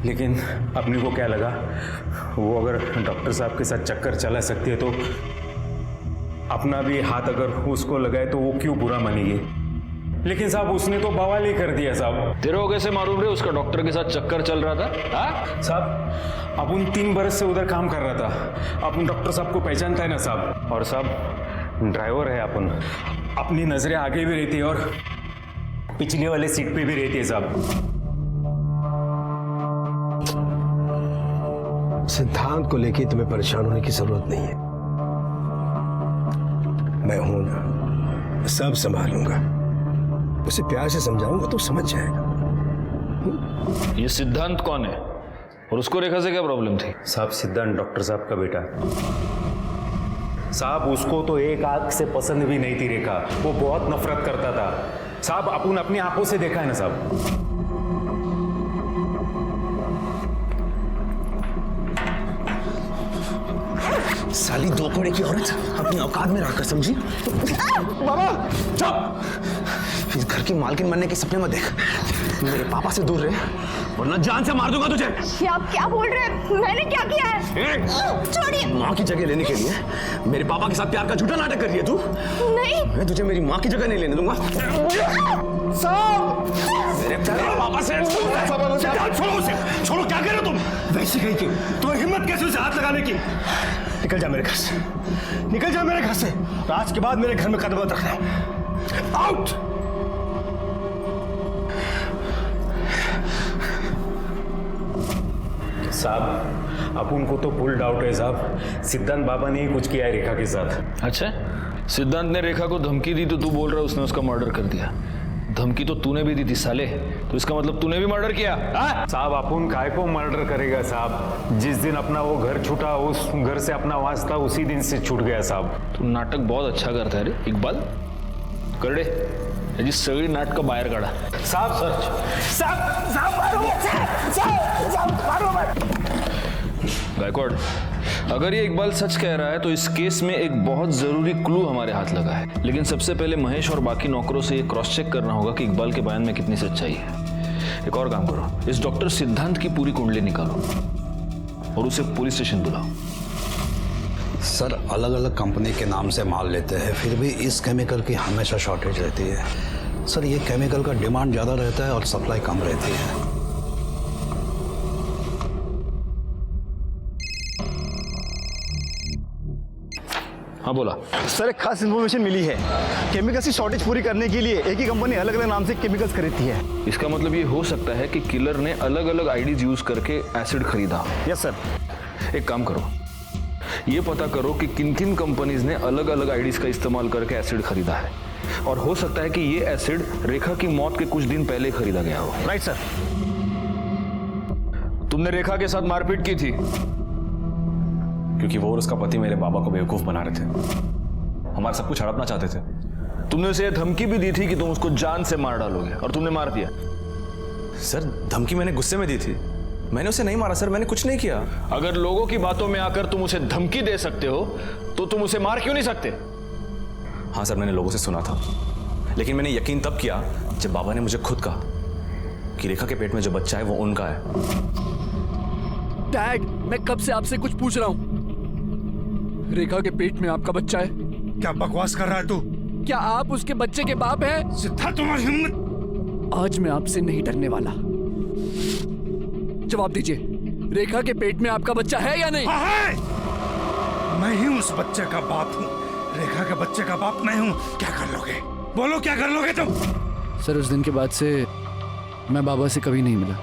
लेकिन अपने को क्या लगा वो अगर डॉक्टर साहब के साथ चक्कर चला सकती है तो अपना भी हाथ अगर उसको लगाए तो वो क्यों बुरा मानेगी। लेकिन साहब उसने तो बवाल ही कर दिया साहब। तेरे को कैसे मालूम रे उसका डॉक्टर के साथ चक्कर चल रहा था? हाँ साहब अपन 3 बरस से उधर काम कर रहा था, अपन डॉक्टर साहब को पहचानता है ना साहब। और साहब ड्राइवर है अपन, अपनी नजरें आगे भी रहती है और पिछले वाले सीट पे भी रहती है साहब। सिद्धांत को लेके तुम्हें परेशान होने की जरूरत नहीं है, मैं हूं ना, सब संभालूंगा। उसे प्यार से समझाऊंगा तो समझ जाएगा। ये सिद्धांत कौन है और उसको रेखा से क्या प्रॉब्लम थी? साहब सिद्धांत डॉक्टर साहब का बेटा साहब, उसको तो एक आंख से पसंद भी नहीं थी रेखा, वो बहुत नफरत करता था साहब। अपन अपनी आंखों से देखा है ना साहब। साली 2 कोड़े की औरत अपनी औकात में रहकर, समझी? बाबा चुप! इस घर की मालकिन बनने के सपने मत देख। मेरे पापा से दूर रहे वरना जान से मार दूंगा तुझे। ये आप क्या बोल रहे हैं? मैंने क्या किया है? छोड़िए। माँ की जगह लेने के लिए मेरे पापा के साथ प्यार का झूठा नाटक कर रही है तू? नहीं, मैं तुझे मेरी माँ की जगह नहीं लेने दूंगा। मेरे पापा से छोड़ो उसे, छोड़ो। क्या कर रहे हो तुम? वैसे कहीं की तुम्हें हिम्मत कैसे उसे हाथ लगाने की? निकल जा मेरे घर से, निकल जा मेरे घर से। आज के बाद मेरे घर में कदम मत रखना। आउट! साहब अपन को तो फुल डाउट है साहब, सिद्धांत बाबा ने ही कुछ किया है रेखा के साथ। अच्छा, सिद्धांत ने रेखा को धमकी दी तो तू बोल रहा है उसने उसका मर्डर कर दिया? धमकी तो तूने भी दी थी साले, तो इसका मतलब तूने भी मर्डर किया? साहब अपन काय को मर्डर करेगा साहब? जिस दिन अपना वो घर छूटा, उस घर से अपना वास्ता उसी दिन से छूट गया साहब। तू नाटक बहुत अच्छा करता है रे इकबाल, कर दे याची सगळी नाटक बाहेर काढा। साहब गायकवाड़, अगर ये इकबाल सच कह रहा है तो इस केस में एक बहुत जरूरी क्लू हमारे हाथ लगा है, लेकिन सबसे पहले महेश और बाकी नौकरों से ये क्रॉस चेक करना होगा कि इकबाल के बयान में कितनी सच्चाई है। एक और काम करो, इस डॉक्टर सिद्धांत की पूरी कुंडली निकालो और उसे पुलिस स्टेशन बुलाओ। सर अलग अलग कंपनी के नाम से माल लेते हैं, फिर भी इस केमिकल की हमेशा शॉर्टेज रहती है। सर ये केमिकल का डिमांड ज़्यादा रहता है और सप्लाई कम रहती है। हाँ बोला। सर एक खास इन्फॉर्मेशन मिली है। केमिकल्स की शॉर्टेज पूरी करने के लिए एक ही कंपनी अलग अलग नाम से केमिकल्स खरीदती है। इसका मतलब ये हो सकता है कि किलर ने अलग अलग आईडीज यूज करके एसिड खरीदा। Yes sir. एक काम करो, ये पता करो कि किन किन कंपनीज ने अलग अलग आईडीज का इस्तेमाल करके एसिड खरीदा है, और हो सकता है कि ये एसिड रेखा की मौत के कुछ दिन पहले खरीदा गया हो। Right sir. तुमने रेखा के साथ मारपीट की थी क्योंकि वो और उसका पति मेरे बाबा को बेवकूफ बना रहे थे, हमारा सब कुछ हड़पना चाहते थे। तुमने उसे धमकी भी दी थी कि तुम उसको जान से मार डालोगे, और तुमने मार दिया। सर धमकी मैंने गुस्से में दी थी, मैंने उसे नहीं मारा सर, मैंने कुछ नहीं किया। अगर लोगों की बातों में आकर तुम उसे धमकी दे सकते हो तो तुम उसे मार क्यों नहीं सकते? हाँ सर, मैंने लोगों से सुना था, लेकिन मैंने यकीन तब किया जब बाबा ने मुझे खुद कहा कि रेखा के पेट में जो बच्चा है वो उनका है। डैड, मैं कब से आपसे कुछ पूछ रहा हूँ। रेखा के पेट में आपका बच्चा है? क्या बकवास कर रहा है तू? क्या आप उसके बच्चे के बाप हैं? सिद्धार्थ, तुम्हारी हिम्मत! आज मैं आपसे नहीं डरने वाला। जवाब दीजिए, रेखा के पेट में आपका बच्चा है या नहीं? हाँ है। मैं ही उस बच्चे का बाप हूँ, रेखा के बच्चे का बाप मैं हूँ। क्या कर लोगे? बोलो क्या कर लोगे तुम? सर उस दिन के बाद से मैं बाबा से कभी नहीं मिला,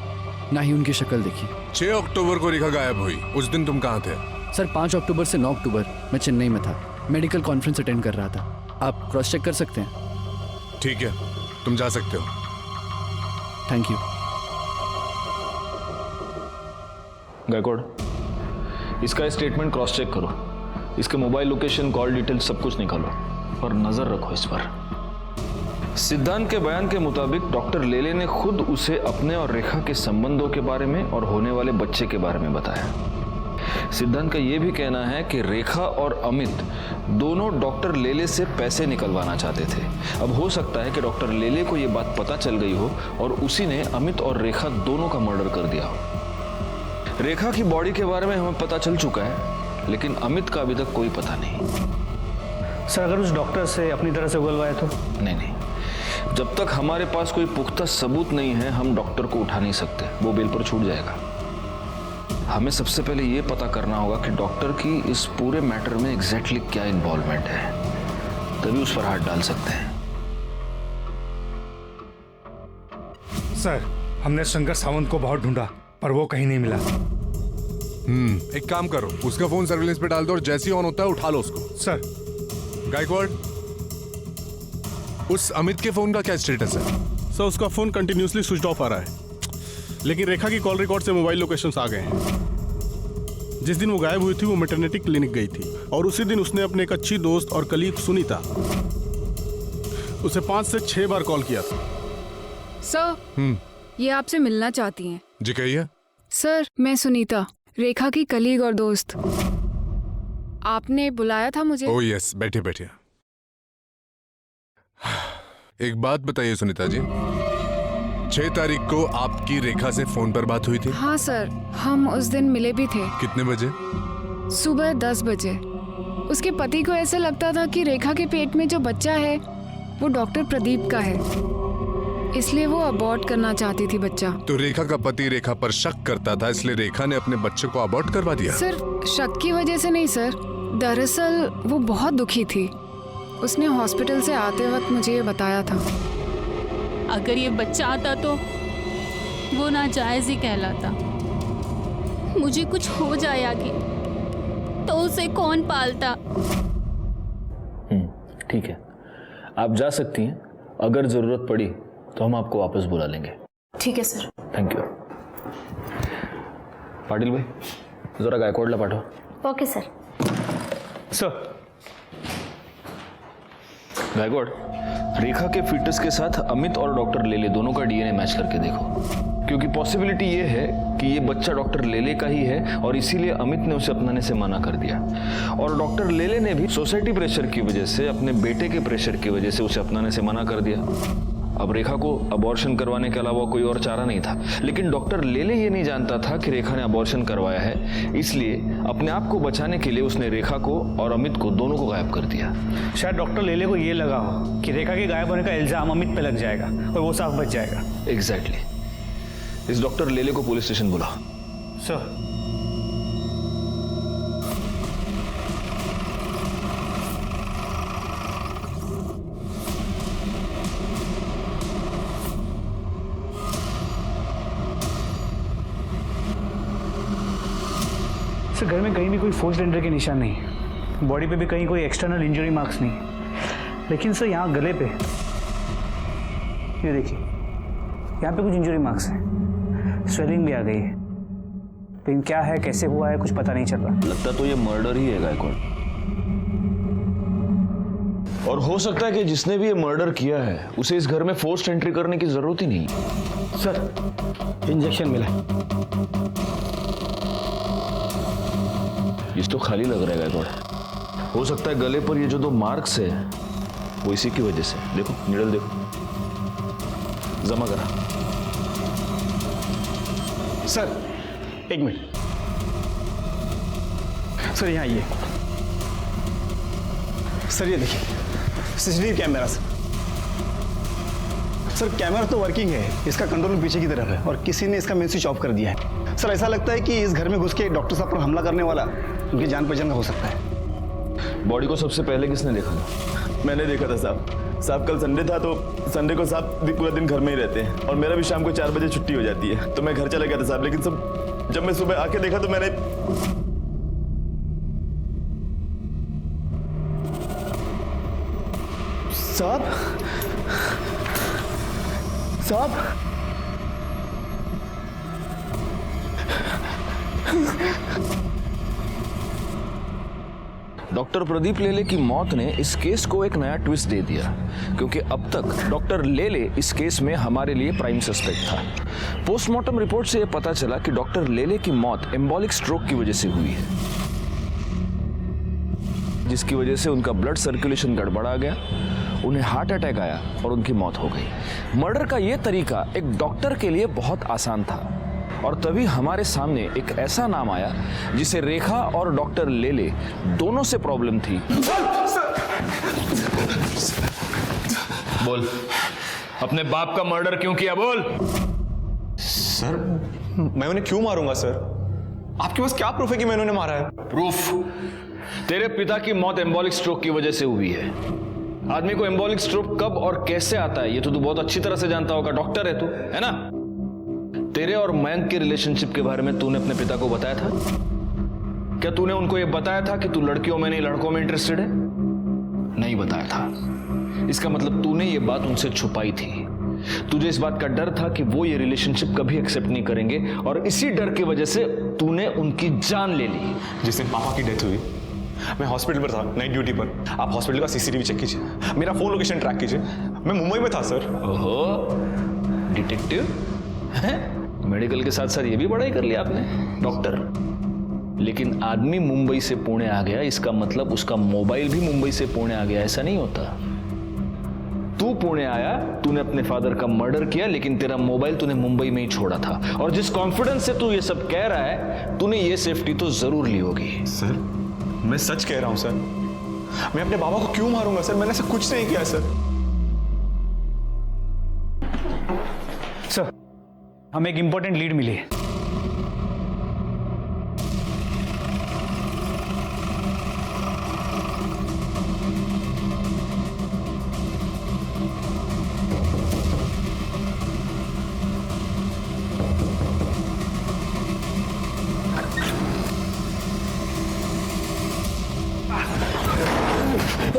ना ही उनकी शक्ल देखी। 6 अक्टूबर को रेखा गायब हुई, उस दिन तुम कहाँ थे? सर 5 अक्टूबर से 9 अक्टूबर मैं चेन्नई में था, मेडिकल कॉन्फ्रेंस अटेंड कर रहा था। आप क्रॉस चेक कर सकते हैं। ठीक है, तुम जा सकते हो। Thank you. गायकवाड़, इसका स्टेटमेंट क्रॉस चेक करो, इसके मोबाइल लोकेशन, कॉल डिटेल सब कुछ निकालो और नजर रखो इस पर। सिद्धांत के बयान के मुताबिक डॉक्टर लेले ने खुद उसे अपने और रेखा के संबंधों के बारे में और होने वाले बच्चे के बारे में बताया। सिद्धांत का यह भी कहना है कि रेखा और अमित दोनों डॉक्टर लेले से पैसे निकलवाना चाहते थे। अब हो सकता है कि डॉक्टर लेले को यह बात पता चल गई हो और उसी ने अमित और रेखा दोनों का मर्डर कर दिया हो। रेखा की बॉडी के बारे में हमें पता चल चुका है, लेकिन अमित का अभी तक कोई पता नहीं। सर अगर उस डॉक्टर से अपनी तरह से उगलवाया तो? नहीं, जब तक हमारे पास कोई पुख्ता सबूत नहीं है हम डॉक्टर को उठा नहीं सकते, वो बेल पर छूट जाएगा। हमें सबसे पहले ये पता करना होगा कि डॉक्टर की इस पूरे मैटर में एग्जैक्टली क्या इन्वॉल्वमेंट है, तभी उस पर हाथ डाल सकते हैं। सर हमने शंकर सावंत को बहुत ढूंढा पर वो कहीं नहीं मिला। एक काम करो, उसका फोन सर्विलेंस पे डाल दो और जैसे ही ऑन होता है उठा लो उसको। सर। गायकवाड़, उस अमित के फोन का क्या स्टेटस है? सर उसका फोन कंटिन्यूसली स्विच ऑफ आ रहा है, लेकिन रेखा की कॉल रिकॉर्ड से मोबाइल लोकेशंस आ गए हैं। जिस दिन वो गायब हुई थी वो मैटरनिटी क्लिनिक गई थी, और उसी दिन उसने अपने एक अच्छी दोस्त और कलीग सुनीता, उसे 5 से 6 बार कॉल किया था। सर ये आपसे मिलना चाहती हैं। जी कहिए। सर मैं सुनीता, रेखा की कलीग और दोस्त। आपने बुलाया था मुझे? ओह यस, बैठिए बैठिए। एक बात बताइए सुनीता जी, 6 तारीख को आपकी रेखा से फोन पर बात हुई थी? हाँ सर, हम उस दिन मिले भी थे। कितने बजे? सुबह 10 बजे। उसके पति को ऐसे लगता था कि रेखा के पेट में जो बच्चा है वो डॉक्टर प्रदीप का है, इसलिए वो अबॉर्ट करना चाहती थी बच्चा। तो रेखा का पति रेखा पर शक करता था, इसलिए रेखा ने अपने बच्चे को अबॉर्ट करवा दिया? सर शक की वजह से नहीं सर, दरअसल वो बहुत दुखी थी। उसने हॉस्पिटल से आते वक्त मुझे ये बताया था। अगर ये बच्चा आता तो वो नाजायज ही कहलाता। मुझे कुछ हो जाए आगे तो उसे कौन पालता? ठीक है, आप जा सकती हैं। अगर जरूरत पड़ी तो हम आपको वापस बुला लेंगे। ठीक है सर। Thank you. पाटिल भाई जरा गायकवाड़ला पाठव। Okay sir. सर। गायकवाड़, रेखा के फीटस के साथ अमित और डॉक्टर लेले दोनों का डीएनए मैच करके देखो, क्योंकि पॉसिबिलिटी ये है कि ये बच्चा डॉक्टर लेले का ही है और इसीलिए अमित ने उसे अपनाने से मना कर दिया, और डॉक्टर लेले ने भी सोसाइटी प्रेशर की वजह से, अपने बेटे के प्रेशर की वजह से उसे अपनाने से मना कर दिया। अब रेखा को अबॉर्शन करवाने के अलावा कोई और चारा नहीं था, लेकिन डॉक्टर लेले ये नहीं जानता था कि रेखा ने अबॉर्शन करवाया है, इसलिए अपने आप को बचाने के लिए उसने रेखा को और अमित को दोनों को गायब कर दिया। शायद डॉक्टर लेले को ये लगा हो कि रेखा के गायब होने का इल्जाम अमित पे लग जाएगा और वो साफ बच जाएगा। एग्जैक्टली। इस डॉक्टर लेले को पुलिस स्टेशन बुलाओ। सर। सर घर में कहीं भी कोई फोर्स एंट्री के निशान नहीं, बॉडी पे भी कहीं कोई एक्सटर्नल इंजरी मार्क्स नहीं, लेकिन सर यहाँ गले पे ये देखिए, यहाँ पे कुछ इंजरी मार्क्स हैं, स्वेलिंग भी आ गई है, लेकिन क्या है कैसे हुआ है कुछ पता नहीं चल रहा। लगता तो ये मर्डर ही है गायकवाड़, और हो सकता है कि जिसने भी ये मर्डर किया है उसे इस घर में फोर्स्ड एंट्री करने की जरूरत ही नहीं। सर इंजेक्शन मिला है। इस तो खाली लग रहा है गायकवाड़। हो सकता है गले पर ये जो 2 मार्क्स है वो इसी की वजह से। देखो निडल देखो, जमा करा। सर 1 मिनट सर, यहाँ आइए सर, ये देखिए सीसीटीवी कैमरा सर, कैमरा तो वर्किंग है, इसका कंट्रोल पीछे की तरफ है और किसी ने इसका मेन स्विच ऑफ कर दिया है। सर ऐसा लगता है कि इस घर में घुस के डॉक्टर साहब पर हमला करने वाला उनकी जान पहचान का हो सकता है। बॉडी को सबसे पहले किसने देखा था? मैंने देखा था साहब कल संडे था तो संडे को साहब पूरा दिन घर में ही रहते हैं और मेरा भी शाम को 4 बजे छुट्टी हो जाती है, तो मैं घर चला गया था साहब, लेकिन सब जब मैं सुबह आके देखा तो मैंने साहब डॉक्टर प्रदीप लेले की मौत ने इस केस को एक नया ट्विस्ट दे दिया, क्योंकि अब तक डॉक्टर लेले इस केस में हमारे लिए प्राइम सस्पेक्ट था। पोस्टमार्टम रिपोर्ट से यह पता चला कि डॉक्टर लेले की मौत एम्बोलिक स्ट्रोक की वजह से हुई है, जिसकी वजह से उनका ब्लड सर्कुलेशन गड़बड़ा गया, उन्हें हार्ट अटैक आया और उनकी मौत हो गई। मर्डर का यह तरीका एक डॉक्टर के लिए बहुत आसान था, और तभी हमारे सामने एक ऐसा नाम आया जिसे रेखा और डॉक्टर लेले दोनों से प्रॉब्लम थी। बोल, अपने बाप का मर्डर क्यों किया? बोल। सर मैं उन्हें क्यों मारूंगा सर? आपके पास क्या प्रूफ है कि मैंने उन्हें मारा है? प्रूफ? तेरे पिता की मौत एम्बोलिक स्ट्रोक की वजह से हुई है। आदमी को एम्बोलिक स्ट्रोक कब और कैसे आता है ये तो तू बहुत अच्छी तरह से जानता होगा, डॉक्टर है तू, है ना? तेरे और मयंक के रिलेशनशिप के बारे में तूने अपने पिता को बताया था? क्या तूने उनको यह बताया था कि तू लड़कियों में नहीं लड़कों में इंटरेस्टेड है? नहीं बताया था। इसका मतलब तूने ये बात उनसे छुपाई थी। तुझे इस बात का डर था कि वो ये रिलेशनशिप कभी एक्सेप्ट नहीं करेंगे, और इसी डर की वजह से तूने उनकी जान ले ली। जिस दिन पापा की डेथ हुई मैं हॉस्पिटल पर था, नाइट ड्यूटी पर। आप हॉस्पिटल का सीसीटीवी चेक कीजिए, मेरा फोन लोकेशन ट्रैक कीजिए। मैं मुंबई में था सर। ओहो, डिटेक्टिव हैं? मेडिकल के साथ साथ ये भी पढ़ाई कर लिया आपने, डॉक्टर। लेकिन आदमी मुंबई से पुणे आ गया, इसका मतलब उसका मोबाइल भी मुंबई से पुणे आ गया, ऐसा नहीं होता। तू पुणे आया, तूने अपने फादर का मर्डर किया, लेकिन तेरा मोबाइल तूने मुंबई में ही छोड़ा था। और जिस कॉन्फिडेंस से तू ये सब कह रहा है, तूने ये सेफ्टी तो जरूर ली होगी। सर मैं सच कह रहा हूं सर, मैं अपने बाबा को क्यों मारूंगा सर? मैंने ऐसा कुछ नहीं किया सर। सर हमें एक इंपॉर्टेंट लीड मिली है।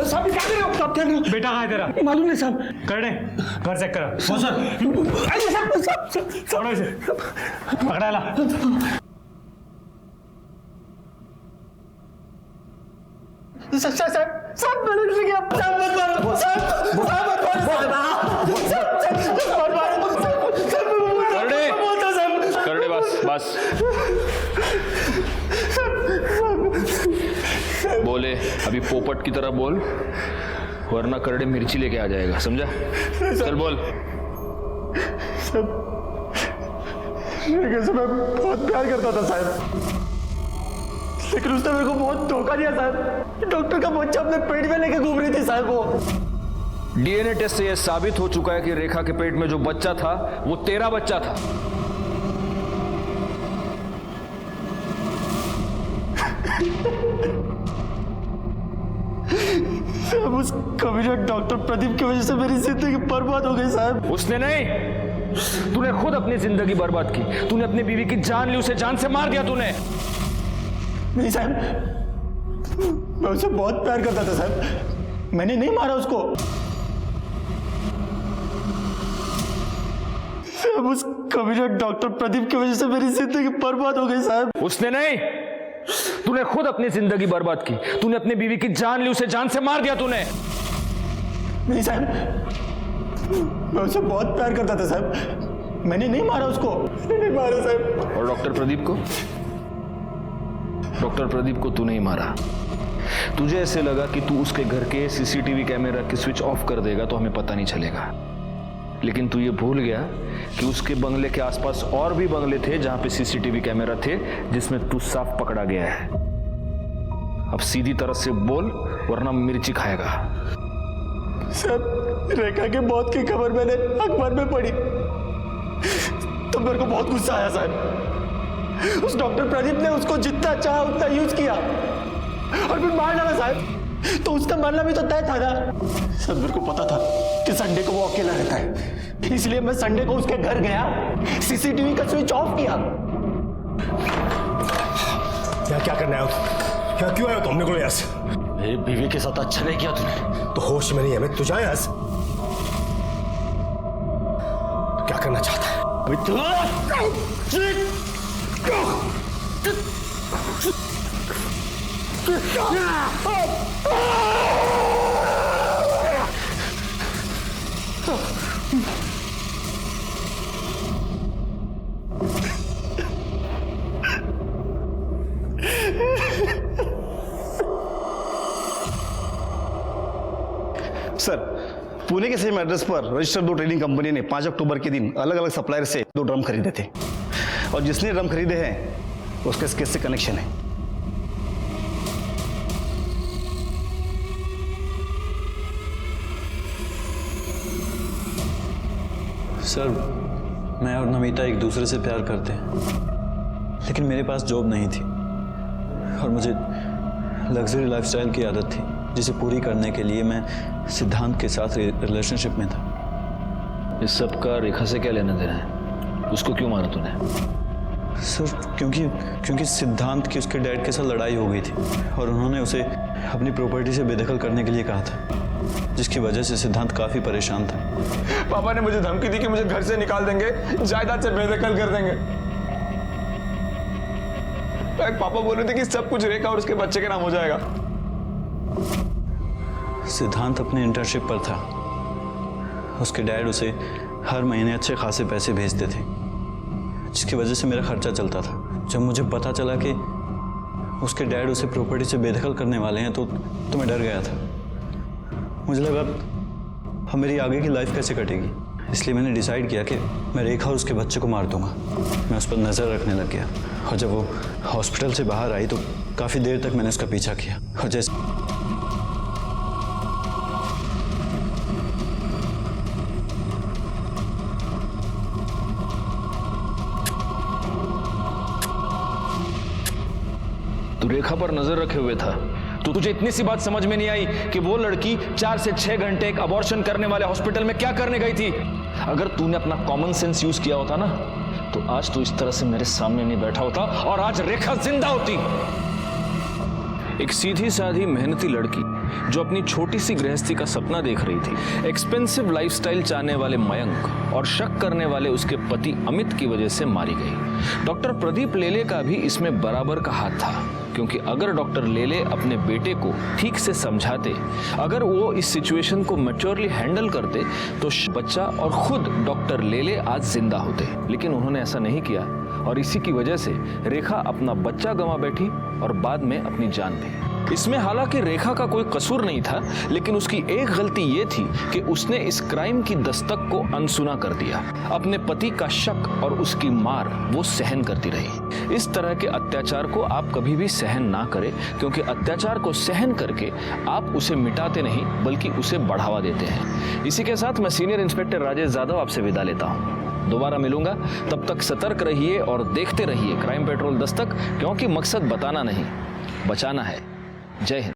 साहब क्या कर रहे हो? साहब क्या कर रहे हो? बेटा कहाँ है तेरा? मालूम नहीं साहब। कर दे, घर चेक करा। हो सर। पकड़ो इसे, पकड़ा ला। साहब मैंने कुछ किया। साहब मत मारो। साहब मत मारो। कर दे बस। बोले अभी पोपट की तरह बोल, वरना करड़े मिर्ची लेके आ जाएगा, समझा? चल बोल। मेरे से मैं बहुत प्यार करता था साहब, लेकिन उसने मेरे को बहुत धोखा दिया साहब। डॉक्टर का बच्चा अपने पेट में लेके घूम रही थी साहब। वो डीएनए टेस्ट से यह साबित हो चुका है कि रेखा के पेट में जो बच्चा था वो तेरा बच्चा था। साहब उस कमीना डॉक्टर प्रदीप की वजह से मेरी जिंदगी बर्बाद हो गई साहब। उसने नहीं, तूने खुद अपनी जिंदगी बर्बाद की। तूने अपनी बीवी की जान ली, उसे जान से मार दिया तूने। नहीं साहब, मैं उसे बहुत प्यार करता था साहब, मैंने नहीं मारा उसको। साहब उस कमीना डॉक्टर प्रदीप की वजह से मेरी जिंदगी बर्बाद हो गई साहब। उसने नहीं, तूने खुद अपनी जिंदगी बर्बाद की। तूने अपनी बीवी की जान ली, उसे जान से मार दिया तूने। नहीं साहब, मैं उसे बहुत प्यार करता था साहब, मैंने नहीं मारा उसको, मैंने नहीं मारा साहब। और डॉक्टर प्रदीप को? डॉक्टर प्रदीप को तू नहीं मारा। तुझे ऐसे लगा कि तू उसके घर के सीसीटीवी कैमरा की स्विच ऑफ कर देगा तो हमें पता नहीं चलेगा, लेकिन तू ये भूल गया कि उसके बंगले के आसपास और भी बंगले थे जहां पे सीसीटीवी कैमरा थे, जिसमें तू साफ पकड़ा गया है। अब सीधी तरह से बोल वरना मिर्ची खाएगा। साहब रेखा के मौत की खबर मैंने अखबार में पढ़ी तो मेरे को बहुत गुस्सा आया साहब। उस डॉक्टर प्रदीप ने उसको जितना चाहा उतना यूज किया और फिर मार डाला साहब, तो उसका मरना भी तो तय था ना। सब मेरे को पता था कि संडे को वो अकेला रहता है, इसलिए मैं संडे को उसके घर गया, सीसीटीवी का स्विच ऑफ किया। क्या करना है? क्या क्यों आया तुमने को यहाँ से? मेरी बीवी के साथ अच्छा नहीं किया तूने। तो होश में नहीं है मैं, तू जा यहाँ से। क्या करना चाहता है? अभी तू सर, पुणे के सेम एड्रेस पर रजिस्टर्ड 2 ट्रेडिंग कंपनी ने 5 अक्टूबर के दिन अलग अलग सप्लायर से 2 ड्रम खरीदे थे और जिसने ड्रम खरीदे हैं उसके इस केस से कनेक्शन है। सर, मैं और नमिता एक दूसरे से प्यार करते हैं, लेकिन मेरे पास जॉब नहीं थी और मुझे लग्जरी लाइफस्टाइल की आदत थी, जिसे पूरी करने के लिए मैं सिद्धांत के साथ रिलेशनशिप में था। इस सब का रेखा से क्या लेना देना है? उसको क्यों मारा तूने? सर, क्योंकि सिद्धांत की उसके डैड के साथ लड़ाई हो गई थी और उन्होंने उसे अपनी प्रॉपर्टी से बेदखल करने के लिए कहा था, जिसकी वजह से सिद्धांत काफी परेशान था। पापा ने मुझे धमकी दी कि मुझे घर से निकाल देंगे, जायदाद से बेदखल कर देंगे। पापा बोल रहे थे कि सब कुछ रेखा और उसके बच्चे के नाम हो जाएगा। सिद्धांत अपने इंटर्नशिप पर था। उसके डैड उसे हर महीने अच्छे खासे पैसे भेजते थे, जिसकी वजह से मेरा खर्चा चलता था। जब मुझे पता चला कि उसके डैड उसे प्रॉपर्टी से बेदखल करने वाले हैं तो मैं डर गया था। मुझे लगा अब मेरी आगे की लाइफ कैसे कटेगी, इसलिए मैंने डिसाइड किया कि मैं रेखा और उसके बच्चे को मार दूंगा। मैं उस पर नज़र रखने लग गया और जब वो हॉस्पिटल से बाहर आई तो काफ़ी देर तक मैंने उसका पीछा किया और जैसे तू रेखा पर नजर रखे हुए था तो तुझे इतनी सी बात समझ में नहीं आई कि वो लड़की 4 से 6 घंटे एक अबॉर्शन करने वाले हॉस्पिटल में क्या करने गई थी? अगर तूने अपना कॉमन सेंस यूज किया होता ना तो आज तू इस तरह से मेरे सामने नहीं बैठा होता और आज रेखा जिंदा होती। एक सीधी साधी मेहनती लड़की जो अपनी छोटी सी गृहस्थी का सपना देख रही थी, एक्सपेंसिव लाइफस्टाइल चाहने वाले मयंक और शक करने वाले उसके पति अमित की वजह से मारी गई। डॉक्टर प्रदीप लेले का भी इसमें बराबर का हाथ था, क्योंकि अगर डॉक्टर लेले अपने बेटे को ठीक से समझाते, अगर वो इस सिचुएशन को मैच्योरली हैंडल करते तो बच्चा और खुद डॉक्टर लेले आज जिंदा होते, लेकिन उन्होंने ऐसा नहीं किया और इसी की वजह से रेखा अपना बच्चा गंवा बैठी और बाद में अपनी जान भी। इसमें हालांकि रेखा का कोई कसूर नहीं था, लेकिन उसकी एक गलती ये थी कि उसने इस क्राइम की दस्तक को अनसुना कर दिया। अपने पति का शक और उसकी मार वो सहन करती रही। इस तरह के अत्याचार को आप कभी भी सहन ना करें, क्योंकि अत्याचार को सहन करके आप उसे मिटाते नहीं बल्कि उसे बढ़ावा देते हैं। इसी के साथ मैं सीनियर इंस्पेक्टर राजेश यादव आपसे विदा लेता हूँ। दोबारा मिलूंगा, तब तक सतर्क रहिए और देखते रहिए क्राइम पेट्रोल दस्तक, क्योंकि मकसद बताना नहीं बचाना है। जय हिंद।